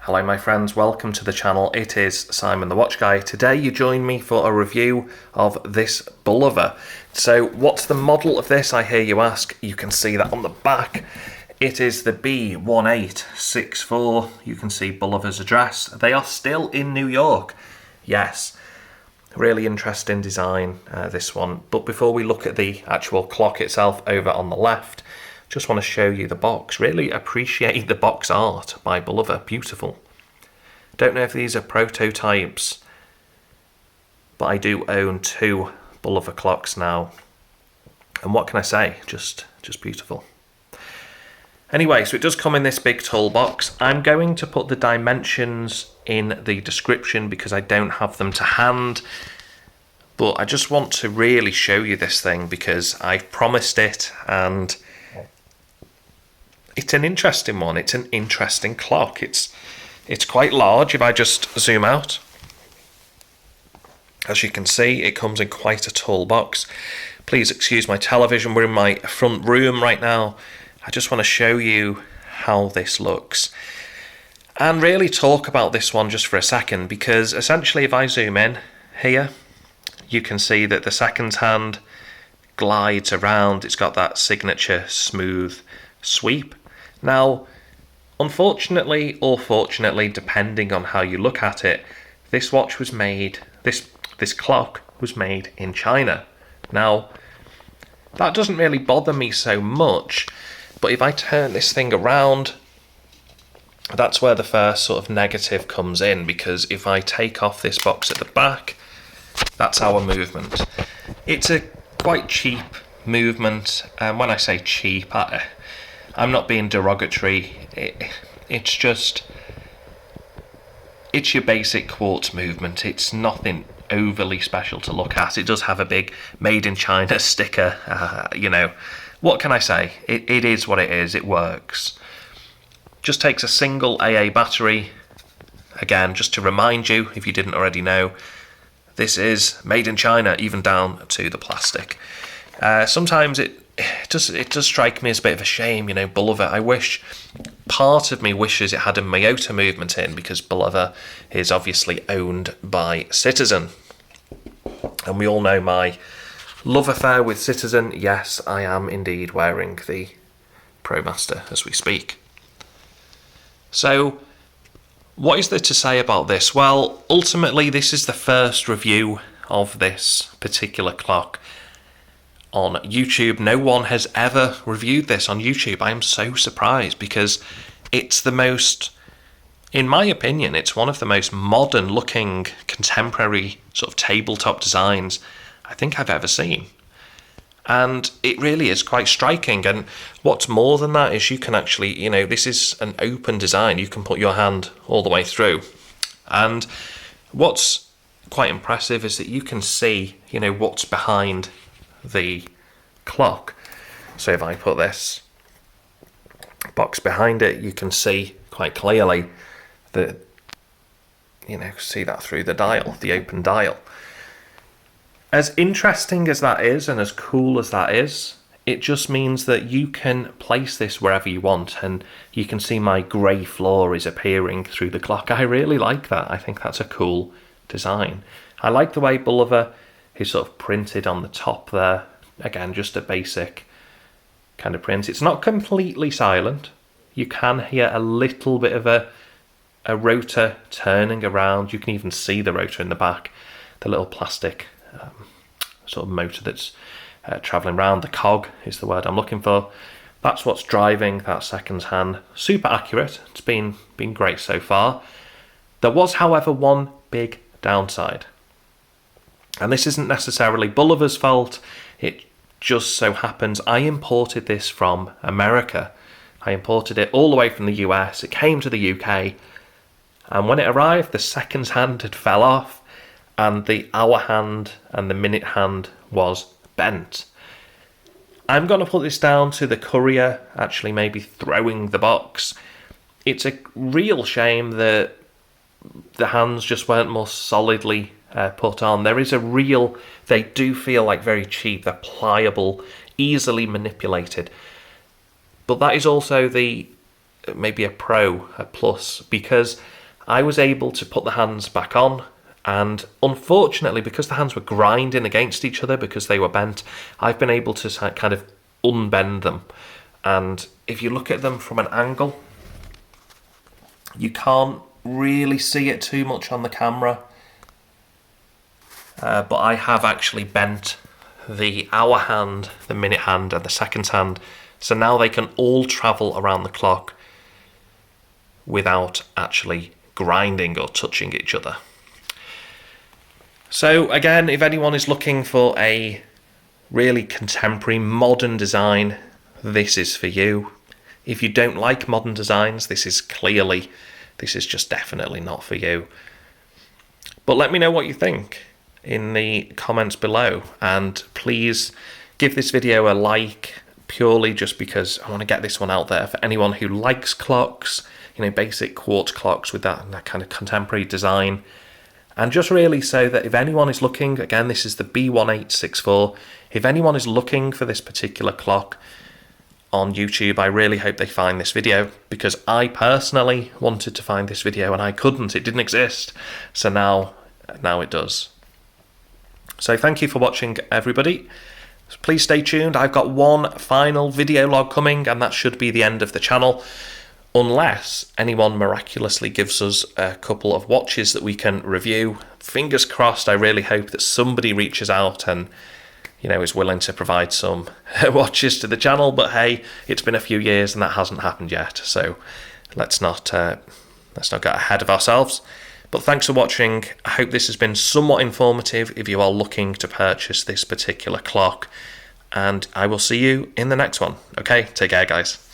Hello my friends, welcome to the channel. It is Simon the Watch Guy. Today you join me for a review of this Bulova. So what's the model of this, I hear you ask? You can see that on the back. It is the B1864. You can see Bulova's address. They are still in New York. Yes, really interesting design, this one. But before we look at the actual clock itself over on the left, just want to show you the box. Really appreciate the box art by Bulova. Beautiful. Don't know if these are prototypes, but I do own two Bulova clocks now. And what can I say? Just beautiful. Anyway, so it does come in this big toolbox. I'm going to put the dimensions in the description because I don't have them to hand. But I just want to really show you this thing because I've promised it, and it's an interesting one. It's an interesting clock. It's quite large if I just zoom out. As you can see, it comes in quite a tall box. Please excuse my television. We're in my front room right now. I just want to show you how this looks and really talk about this one just for a second, because essentially if I zoom in here, you can see that the seconds hand glides around. It's got that signature smooth sweep. Now, unfortunately or fortunately, depending on how you look at it, this watch was made, this clock was made in China. Now, that doesn't really bother me so much, but if I turn this thing around, that's where the first sort of negative comes in, because if I take off this box at the back, that's our movement. It's a quite cheap movement, and when I say cheap, I'm not being derogatory. It's your basic quartz movement. It's nothing overly special to look at. It does have a big made in China sticker. You know, what can I say? It is what it is. It works. Just takes a single AA battery. Again, just to remind you, if you didn't already know, this is made in China, even down to the plastic. Sometimes it does strike me as a bit of a shame, you know, Bulova. Part of me wishes it had a Miyota movement in, because Bulova is obviously owned by Citizen. And we all know my love affair with Citizen. Yes, I am indeed wearing the ProMaster as we speak. So, what is there to say about this? Well, ultimately, this is the first review of this particular clock on YouTube. No one has ever reviewed this on YouTube. I am so surprised, because it's the most, in my opinion, it's one of the most modern looking contemporary sort of tabletop designs I think I've ever seen. And it really is quite striking. And what's more than that is you can actually, you know, this is an open design. You can put your hand all the way through. And what's quite impressive is that you can see, you know, what's behind the clock. So if I put this box behind it, you can see quite clearly that, you know, see that through the dial, the open dial. As interesting as that is, and as cool as that is, it just means that you can place this wherever you want, and you can see my grey floor is appearing through the clock. I really like that. I think that's a cool design. I like the way Bulova is sort of printed on the top there. Again, just a basic kind of print. It's not completely silent. You can hear a little bit of a rotor turning around. You can even see the rotor in the back, the little plastic sort of motor that's travelling around. The cog is the word I'm looking for. That's what's driving that seconds hand. Super accurate. It's been great so far. There was, however, one big downside. And this isn't necessarily Bulova's fault. It just so happens I imported this from America. I imported it all the way from the US. It came to the UK. And when it arrived, the seconds hand had fell off, and the hour hand and the minute hand was bent. I'm going to put this down to the courier actually maybe throwing the box. It's a real shame that the hands just weren't more solidly put on. There is a real, they do feel like very cheap. They're pliable, easily manipulated. But that is also maybe a plus, because I was able to put the hands back on, and unfortunately, because the hands were grinding against each other because they were bent, I've been able to kind of unbend them. And if you look at them from an angle, you can't really see it too much on the camera, but I have actually bent the hour hand, the minute hand, and the seconds hand, so now they can all travel around the clock without actually grinding or touching each other. So again, if anyone is looking for a really contemporary modern design, this is for you. If you don't like modern designs, this is just definitely not for you. But let me know what you think in the comments below, and please give this video a like, purely just because I want to get this one out there for anyone who likes clocks, you know, basic quartz clocks with that kind of contemporary design. And just really so that if anyone is looking, again, this is the B1864, if anyone is looking for this particular clock on YouTube, I really hope they find this video, because I personally wanted to find this video and I couldn't, it didn't exist. So now it does. So thank you for watching, everybody. Please stay tuned. I've got one final video log coming, and that should be the end of the channel, unless anyone miraculously gives us a couple of watches that we can review. Fingers crossed. I really hope that somebody reaches out and, you know, is willing to provide some watches to the channel. But hey, it's been a few years and that hasn't happened yet, so let's not get ahead of ourselves. But thanks for watching. I hope this has been somewhat informative if you are looking to purchase this particular clock, and I will see you in the next one. Okay, take care, guys.